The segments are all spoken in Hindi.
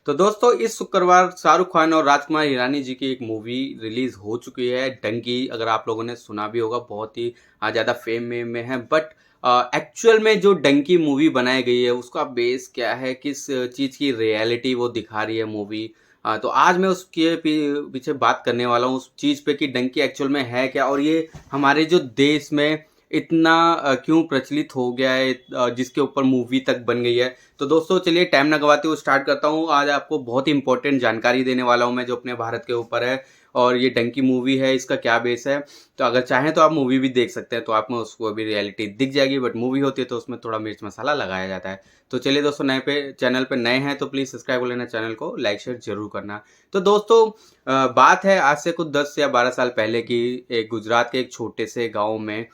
तो दोस्तों इस शुक्रवार शाहरुख खान और राजकुमार हिरानी जी की एक मूवी रिलीज हो चुकी है डंकी। अगर आप लोगों ने सुना भी होगा, बहुत ही ज़्यादा फेम में है। बट एक्चुअल में जो डंकी मूवी बनाई गई है उसका बेस क्या है, किस चीज़ की रियलिटी वो दिखा रही है मूवी। तो आज मैं उसके पीछे बात करने वाला हूँ उस चीज़ पे कि डंकी एक्चुअल में है क्या, और ये हमारे जो देश में इतना क्यों प्रचलित हो गया है, जिसके ऊपर मूवी तक बन गई है। तो दोस्तों चलिए टाइम ना गवाते हुए स्टार्ट करता हूँ। आज आपको बहुत ही इंपॉर्टेंट जानकारी देने वाला हूँ मैं, जो अपने भारत के ऊपर है। और ये डंकी मूवी है, इसका क्या बेस है। तो अगर चाहें तो आप मूवी भी देख सकते हैं, तो आप में उसको अभी रियलिटी दिख जाएगी। बट मूवी होती है तो उसमें थोड़ा मिर्च मसाला लगाया जाता है। तो चलिए दोस्तों, नए पे चैनल पे नए हैं तो प्लीज़ सब्सक्राइब कर लेना, चैनल को लाइक शेयर जरूर करना। तो दोस्तों बात है आज से कुछ 10 या 12 साल पहले की। एक गुजरात के एक छोटे से गाँव में,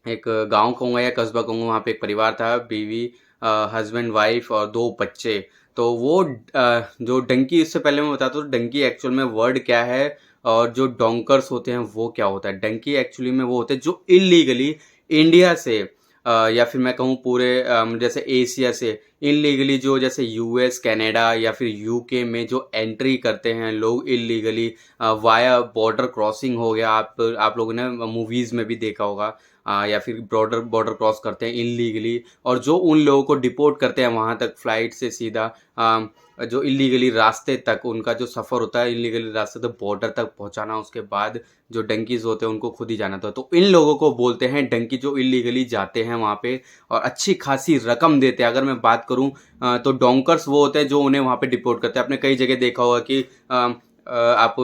एक गाँव कहूँगा या कस्बा कहूँगा, वहाँ पे एक परिवार था, बीवी, हस्बैंड वाइफ और 2 बच्चे। तो वो जो डंकी, इससे पहले मैं बताता हूँ डंकी एक्चुअल में वर्ड क्या है और जो डोंकर्स होते हैं वो क्या होता है। डंकी एक्चुअली में वो होते हैं जो इल्लीगली इंडिया से या फिर मैं कहूँ पूरे जैसे एशिया से इल्लीगली, जो जैसे यूएस, कनाडा या फिर यूके में जो एंट्री करते हैं लोग इल्लीगली वाया बॉर्डर क्रॉसिंग हो गया। आप लोगों ने मूवीज़ में भी देखा होगा। या फिर बॉर्डर बॉर्डर क्रॉस करते हैं इल्लीगली, और जो उन लोगों को डिपोर्ट करते हैं वहाँ तक फ्लाइट से सीधा, जो इल्लीगली रास्ते तक उनका जो सफ़र होता है, इल्लीगली रास्ते तक बॉर्डर तक पहुँचाना, उसके बाद जो डंकीज होते हैं उनको खुद ही जाना था। तो इन लोगों को बोलते हैं डंकी, जो इल्लीगली जाते हैं वहाँ पे और अच्छी खासी रकम देते हैं। अगर मैं बात करूँ तो डोंकर्स वो होते हैं जो उन्हें वहाँ पे डिपोर्ट करते हैं। आपने कई जगह देखा होगा कि आप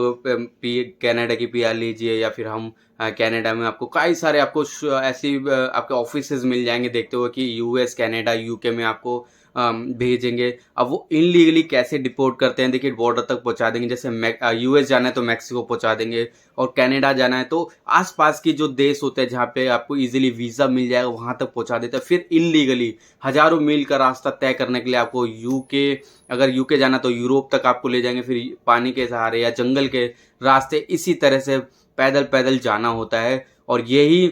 कनाडा की पीआर लीजिए या फिर हम कनाडा में आपको कई सारे आपको ऐसी आपके ऑफिसेज मिल जाएंगे, देखते हुए कि यूएस, कनाडा, यूके में आपको भेजेंगे। अब वो इनलीगली कैसे डिपोर्ट करते हैं, देखिए बॉर्डर तक पहुंचा देंगे। जैसे यूएस जाना है तो मैक्सिको पहुंचा देंगे, और कनाडा जाना है तो आसपास की जो देश होते हैं जहाँ पे आपको इजीली वीज़ा मिल जाएगा वहाँ तक पहुंचा देते हैं। फिर इनलीगली हज़ारों मील का रास्ता तय करने के लिए आपको यूके, अगर यूके जाना तो यूरोप तक आपको ले जाएंगे, फिर पानी के सहारे या जंगल के रास्ते, इसी तरह से पैदल पैदल जाना होता है। और यही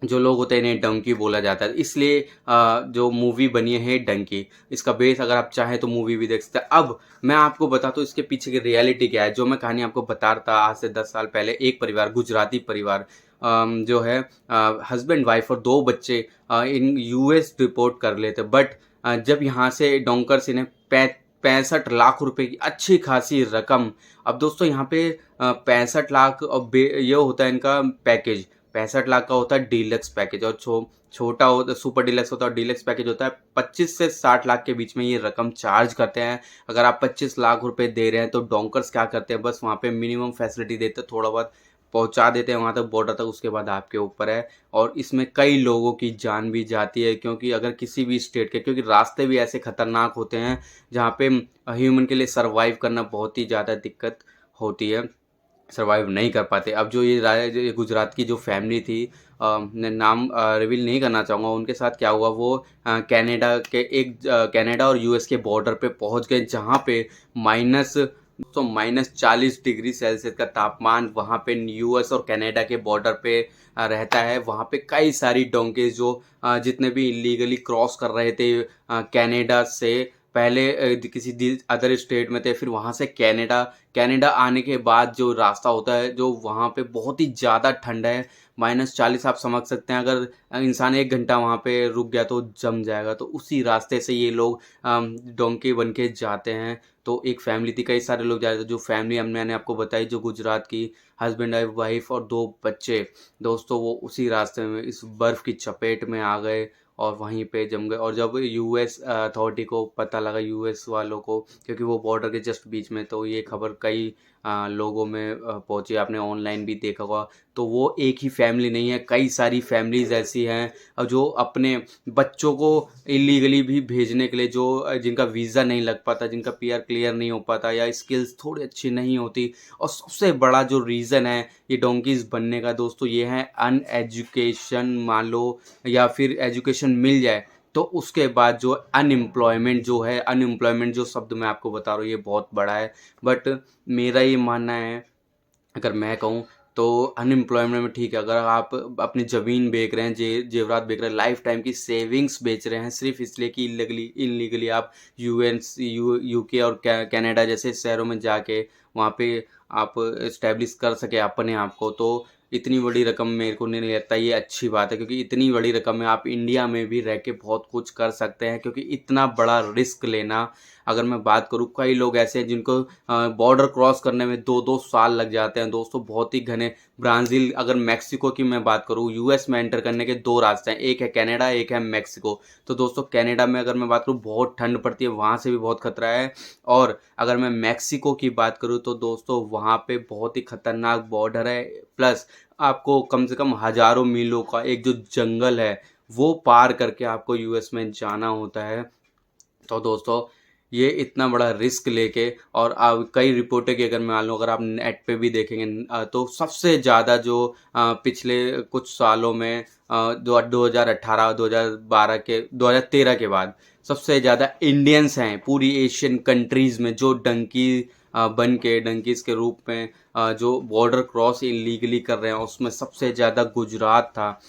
जो लोग होते हैं इन्हें डंकी बोला जाता है। इसलिए जो मूवी बनी है डंकी, इसका बेस अगर आप चाहें तो मूवी भी देख सकते हैं। अब मैं आपको बताता हूँ इसके पीछे की रियलिटी क्या है। जो मैं कहानी आपको बता रहा था, आज से 10 साल पहले एक परिवार, गुजराती परिवार जो है, हस्बैंड वाइफ और 2 बच्चे इन यूएस डिपोर्ट कर लेते। बट जब यहाँ से डोंकर्स इन्हें 65 लाख रुपए की अच्छी खासी रकम। अब दोस्तों यहाँ पे 65 लाख और ये होता है इनका पैकेज। 65 लाख का होता है डीलक्स पैकेज, और छोटा होता सुपर डीलक्स होता है, और डीलक्स पैकेज होता है 25 से 60 लाख के बीच में ये रकम चार्ज करते हैं। अगर आप 25 लाख रुपए दे रहे हैं तो डोंकर्स क्या करते हैं, बस वहाँ पे मिनिमम फैसिलिटी देते हैं, थोड़ा बहुत पहुंचा देते हैं वहां तक बॉर्डर तक, उसके बाद आपके ऊपर है। और इसमें कई लोगों की जान भी जाती है, क्योंकि अगर किसी भी स्टेट के, क्योंकि रास्ते भी ऐसे खतरनाक होते हैं जहाँ पे ह्यूमन के लिए सरवाइव करना बहुत ही ज़्यादा दिक्कत होती है, सरवाइव नहीं कर पाते। अब जो ये गुजरात की जो फैमिली थी, मैं नाम रिवील नहीं करना चाहूँगा, उनके साथ क्या हुआ, वो कनाडा के एक कनाडा और यूएस के बॉर्डर पे पहुंच गए, जहाँ पे माइनस तो -40 डिग्री सेल्सियस का तापमान वहाँ पे यूएस और कनाडा के बॉर्डर पे रहता है। वहाँ पे कई सारी डोंकेज जो जितने भी इलीगली क्रॉस कर रहे थे कनाडा से, पहले किसी अदर स्टेट में थे, फिर वहाँ से कनाडा, कनाडा आने के बाद जो रास्ता होता है, जो वहाँ पे बहुत ही ज़्यादा ठंड है, -40। आप समझ सकते हैं अगर इंसान 1 घंटा वहाँ पे रुक गया तो जम जाएगा। तो उसी रास्ते से ये लोग डोंकी बन के जाते हैं। तो एक फैमिली थी, कई सारे लोग जा रहे थे। जो फैमिली मैंने आपको बताई, जो गुजरात की, हस्बैंड वाइफ और 2 बच्चे, दोस्तों वो उसी रास्ते में इस बर्फ़ की चपेट में आ गए और वहीं पे जम गए। और जब यूएस अथॉरिटी को पता लगा, यूएस वालों को, क्योंकि वो बॉर्डर के जस्ट बीच में, तो ये खबर कई लोगों में पहुंची। आपने ऑनलाइन भी देखा होगा। तो वो एक ही फैमिली नहीं है, कई सारी फैमिलीज ऐसी हैं जो अपने बच्चों को इलीगली भी भेजने के लिए, जो जिनका वीज़ा नहीं लग पाता, जिनका पीआर क्लियर नहीं हो पाता, या स्किल्स थोड़ी अच्छी नहीं होती। और सबसे बड़ा जो रीज़न है ये डोंकीज बनने का दोस्तों, ये है अनएजुकेशन। मान लो या फिर एजुकेशन मिल जाए तो उसके बाद जो अनएम्प्लॉयमेंट जो है, अनएम्प्लॉयमेंट जो शब्द मैं आपको बता रहा हूँ ये बहुत बड़ा है। बट मेरा ये मानना है, अगर मैं कहूँ तो अनएम्प्लॉयमेंट में ठीक है, अगर आप अपनी ज़मीन बेच रहे हैं, जेवरात बेच रहे हैं, लाइफ टाइम की सेविंग्स बेच रहे हैं सिर्फ़ इसलिए कि इल्लीगली आप यूके और कनाडा जैसे शहरों में जाके वहाँ पे आप एस्टैब्लिश कर सकें अपने आप को, तो इतनी बड़ी रकम मेरे को नहीं लगता ये अच्छी बात है, क्योंकि इतनी बड़ी रकम में आप इंडिया में भी रह के बहुत कुछ कर सकते हैं। क्योंकि इतना बड़ा रिस्क लेना, अगर मैं बात करूँ, कई लोग ऐसे हैं जिनको बॉर्डर क्रॉस करने में 2-2 साल लग जाते हैं दोस्तों, बहुत ही घने। ब्राज़ील, अगर मेक्सिको की मैं बात करूँ, यूएस में एंटर करने के 2 रास्ते हैं, एक है कनाडा, एक है मेक्सिको। तो दोस्तों कनाडा में अगर मैं बात करूँ बहुत ठंड पड़ती है, वहाँ से भी बहुत खतरा है। और अगर मैं मेक्सिको की बात करूँ तो दोस्तों वहाँ पे बहुत ही खतरनाक बॉर्डर है, प्लस आपको कम से कम हज़ारों मीलों का एक जो जंगल है, वो पार करके आपको यूएस में जाना होता है। तो दोस्तों ये इतना बड़ा रिस्क लेके, और कई रिपोर्टें की अगर मैं मान लूँ, अगर आप नेट पे भी देखेंगे तो सबसे ज़्यादा जो पिछले कुछ सालों में 2018 2012 के 2013 के बाद सबसे ज़्यादा इंडियंस हैं पूरी एशियन कंट्रीज़ में जो बन के डंकीज़ के रूप में जो बॉर्डर क्रॉस इलीगली कर रहे हैं, उसमें सबसे ज़्यादा गुजरात था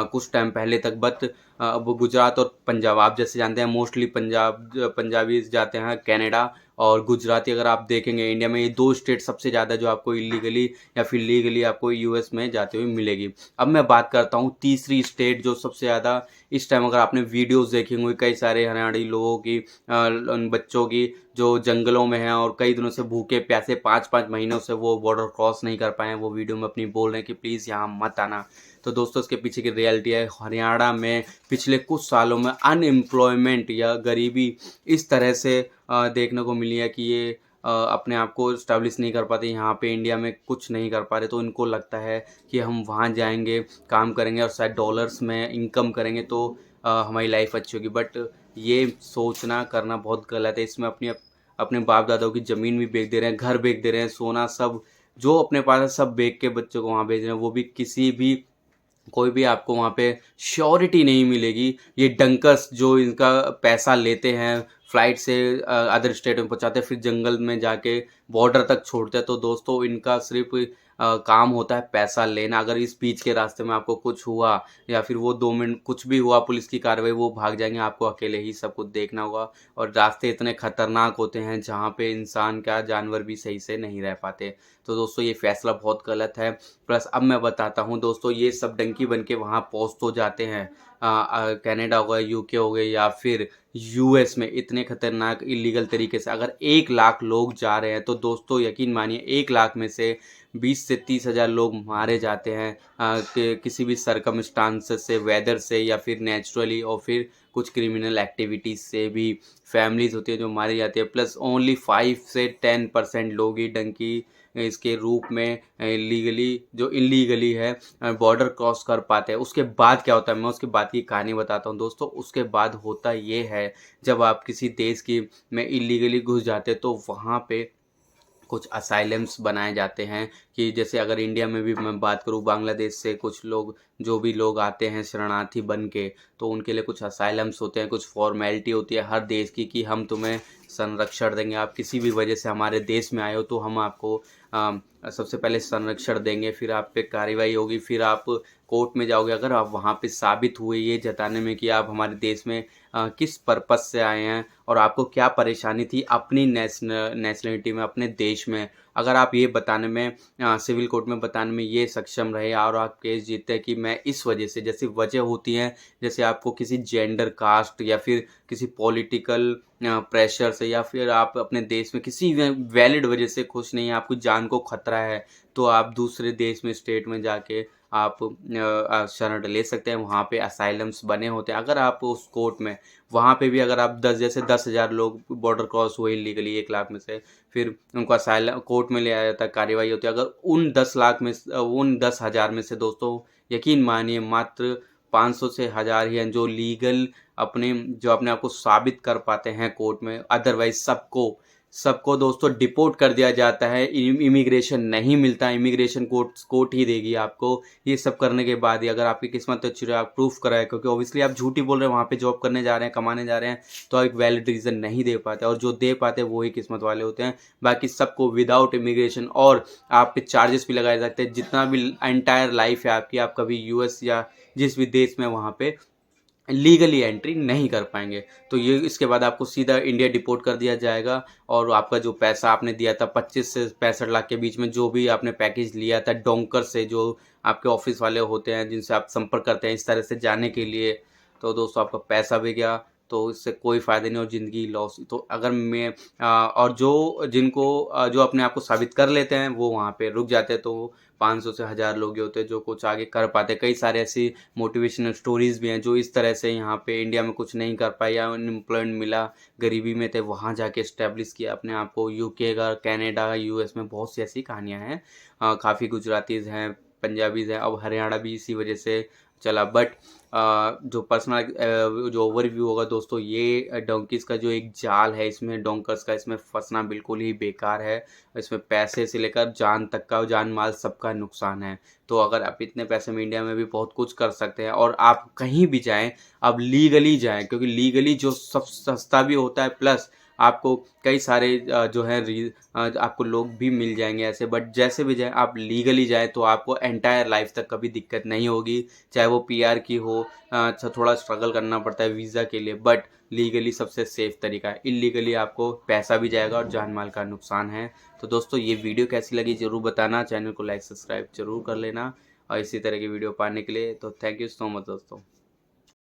कुछ टाइम पहले तक। बट अब गुजरात और पंजाब, आप जैसे जानते हैं मोस्टली पंजाबी जाते हैं कनाडा, और गुजराती अगर आप देखेंगे इंडिया में, ये 2 स्टेट सबसे ज़्यादा जो आपको इलीगली या फिर लीगली आपको यूएस में जाते हुए मिलेगी। अब मैं बात करता हूँ तीसरी स्टेट जो सबसे ज़्यादा इस टाइम, अगर आपने वीडियोस देखी होंगी कई सारे हरियाणवी लोगों की, उन बच्चों की जो जंगलों में हैं और कई दिनों से भूखे प्यासे 5-5 महीनों से वो बॉर्डर क्रॉस नहीं कर पाए हैं, वो वीडियो में अपनी बोल रहे हैं कि प्लीज़ यहाँ मत आना। तो दोस्तों इसके पीछे की रियलिटी है, हरियाणा में पिछले कुछ सालों में अनएम्प्लॉयमेंट या गरीबी इस तरह से देखने को मिली है कि ये अपने आप को इस्टेब्लिश नहीं कर पाते, यहाँ पे इंडिया में कुछ नहीं कर पा रहे, तो इनको लगता है कि हम वहाँ जाएंगे, काम करेंगे और शायद डॉलर्स में इनकम करेंगे तो हमारी लाइफ अच्छी होगी। बट ये सोचना करना बहुत गलत है। इसमें अपने बाप दादाओं की ज़मीन भी बेच दे रहे हैं, घर बेच दे रहे हैं, सोना सब जो अपने पास है सब बेच के बच्चों को वहाँ भेज रहे हैं, वो भी कोई भी आपको वहाँ पे श्योरिटी नहीं मिलेगी। ये डंकर्स जो इनका पैसा लेते हैं, फ्लाइट से अदर स्टेट में पहुँचाते हैं, फिर जंगल में जाके बॉर्डर तक छोड़ते हैं। तो दोस्तों इनका सिर्फ काम होता है पैसा लेना। अगर इस बीच के रास्ते में आपको कुछ हुआ या फिर वो 2 मिनट कुछ भी हुआ, पुलिस की कार्रवाई, वो भाग जाएंगे, आपको अकेले ही सब कुछ देखना होगा। और रास्ते इतने खतरनाक होते हैं जहाँ पे इंसान क्या जानवर भी सही से नहीं रह पाते। तो दोस्तों ये फैसला बहुत गलत है। प्लस अब मैं बताता हूँ दोस्तों, ये सब डंकी बन के वहाँ पहुँच तो जाते हैं, कनाडा हो गया, यूके हो गए या फिर यूएस में, इतने खतरनाक इलीगल तरीके से। अगर 1 लाख लोग जा रहे हैं तो दोस्तों यकीन मानिए 1 लाख में से 20 से 30 हज़ार लोग मारे जाते हैं किसी भी सरकमस्टांसेस से, वेदर से या फिर नेचुरली, और फिर कुछ क्रिमिनल एक्टिविटीज़ से भी फैमिलीज़ होती है जो मारी जाती है। प्लस ओनली 5 से 10% लोग ही डंकी इसके रूप में लीगली जो इलीगली है बॉर्डर क्रॉस कर पाते हैं। उसके बाद क्या होता है, मैं उसके बाद की कहानी बताता हूँ दोस्तों। उसके बाद होता ये है, जब आप किसी देश की में इलीगली घुस जाते हैं तो वहाँ पे कुछ असाइलम्स बनाए जाते हैं कि जैसे अगर इंडिया में भी मैं बात करूँ, बांग्लादेश से कुछ लोग जो भी लोग आते हैं शरणार्थी बन के, तो उनके लिए कुछ असाइलम्स होते हैं, कुछ फॉर्मेलिटी होती है हर देश की कि हम तुम्हें संरक्षण देंगे। आप किसी भी वजह से हमारे देश में आए हो तो हम आपको सबसे पहले संरक्षण देंगे, फिर आप पे कार्रवाई होगी, फिर आप कोर्ट में जाओगे। अगर आप वहाँ पे साबित हुए ये जताने में कि आप हमारे देश में किस पर्पज़ से आए हैं और आपको क्या परेशानी थी अपनी नेशनलिटी में, अपने देश में, अगर आप ये बताने में सिविल कोर्ट में बताने में ये सक्षम रहे और आप केस जीतते हैं कि मैं इस वजह से, जैसे वजह होती हैं, जैसे आपको किसी जेंडर, कास्ट या फिर किसी पॉलिटिकल प्रेशर से, या फिर आप अपने देश में किसी वैलिड वजह से खुश नहीं हैं, आपकी जान को खतरा है, तो आप दूसरे देश में, स्टेट में जाके आप शरण ले सकते हैं। वहाँ पे असाइलम्स बने होते हैं। अगर आप उस कोर्ट में वहाँ पे भी अगर आप 10,000 लोग बॉर्डर क्रॉस हुए इलीगली 1 लाख में से, फिर उनको असाइलम कोर्ट में ले आया जाता है, कार्रवाई होती है। अगर उन 10,000 में से दोस्तों यकीन मानिए मात्र 500 से 1000 ही हैं जो लीगल जो अपने आप को साबित कर पाते हैं कोर्ट में, अदरवाइज सबको सबको दोस्तों डिपोर्ट कर दिया जाता है, इमिग्रेशन नहीं मिलता, इमिग्रेशन कोर्ट ही देगी आपको। ये सब करने के बाद ही अगर आपकी किस्मत अच्छी रही, आप प्रूफ कराए, क्योंकि ऑब्वियसली आप झूठ ही बोल रहे हैं, वहाँ पे जॉब करने जा रहे हैं, कमाने जा रहे हैं, तो एक वैलिड रीज़न नहीं दे पाते, और जो दे पाते हैं वो ही किस्मत वाले होते हैं। बाकी सबको विदाउट इमिग्रेशन, और आप पे चार्जेस भी लगाए जाते हैं, जितना भी एंटायर लाइफ है आपकी, आप कभी यूएस या जिस भी देश में वहाँ पे लीगली एंट्री नहीं कर पाएंगे। तो ये इसके बाद आपको सीधा इंडिया डिपोर्ट कर दिया जाएगा, और आपका जो पैसा आपने दिया था 25 से 65 लाख के बीच में, जो भी आपने पैकेज लिया था डोंकर से, जो आपके ऑफिस वाले होते हैं जिनसे आप संपर्क करते हैं इस तरह से जाने के लिए, तो दोस्तों आपका पैसा भी गया, तो इससे कोई फ़ायदा नहीं और ज़िंदगी लॉस। तो अगर मैं और जो जिनको जो अपने आप को साबित कर लेते हैं वो वहाँ पे रुक जाते हैं, तो 500 से 1000 लोग ही होते हैं जो कुछ आगे कर पाते हैं। कई सारे ऐसी मोटिवेशनल स्टोरीज़ भी हैं जो इस तरह से यहाँ पे इंडिया में कुछ नहीं कर पाए, या अनएम्प्लॉयमेंट मिला, गरीबी में थे, वहाँ जाके इस्टेब्लिश किया अपने आप को। यूके का, कनाडा, यूएस में बहुत सी ऐसी कहानियाँ हैं। काफ़ी गुजरातीज़ हैं, पंजाबीज़ हैं, अब हरियाणा भी इसी वजह से चला। बट जो पर्सनल जो ओवरव्यू होगा दोस्तों, ये डोंकीज़ का जो एक जाल है, इसमें डोंकर्स का इसमें फंसना बिल्कुल ही बेकार है। इसमें पैसे से लेकर जान तक का, जान माल सबका नुकसान है। तो अगर आप इतने पैसे में इंडिया में भी बहुत कुछ कर सकते हैं, और आप कहीं भी जाएं, आप लीगली जाएं, क्योंकि लीगली जो सब सस्ता भी होता है, प्लस आपको कई सारे जो है आपको लोग भी मिल जाएंगे ऐसे। बट जैसे भी जाए, आप लीगली जाए तो आपको एंटायर लाइफ तक कभी दिक्कत नहीं होगी, चाहे वो पीआर की हो। अच्छा, थोड़ा स्ट्रगल करना पड़ता है वीज़ा के लिए, बट लीगली सबसे सेफ तरीका है। इलीगली आपको पैसा भी जाएगा और जान माल का नुकसान है। तो दोस्तों, ये वीडियो कैसी लगी ज़रूर बताना, चैनल को लाइक सब्सक्राइब जरूर कर लेना, और इसी तरह की वीडियो पाने के लिए। तो थैंक यू सो मच दोस्तों।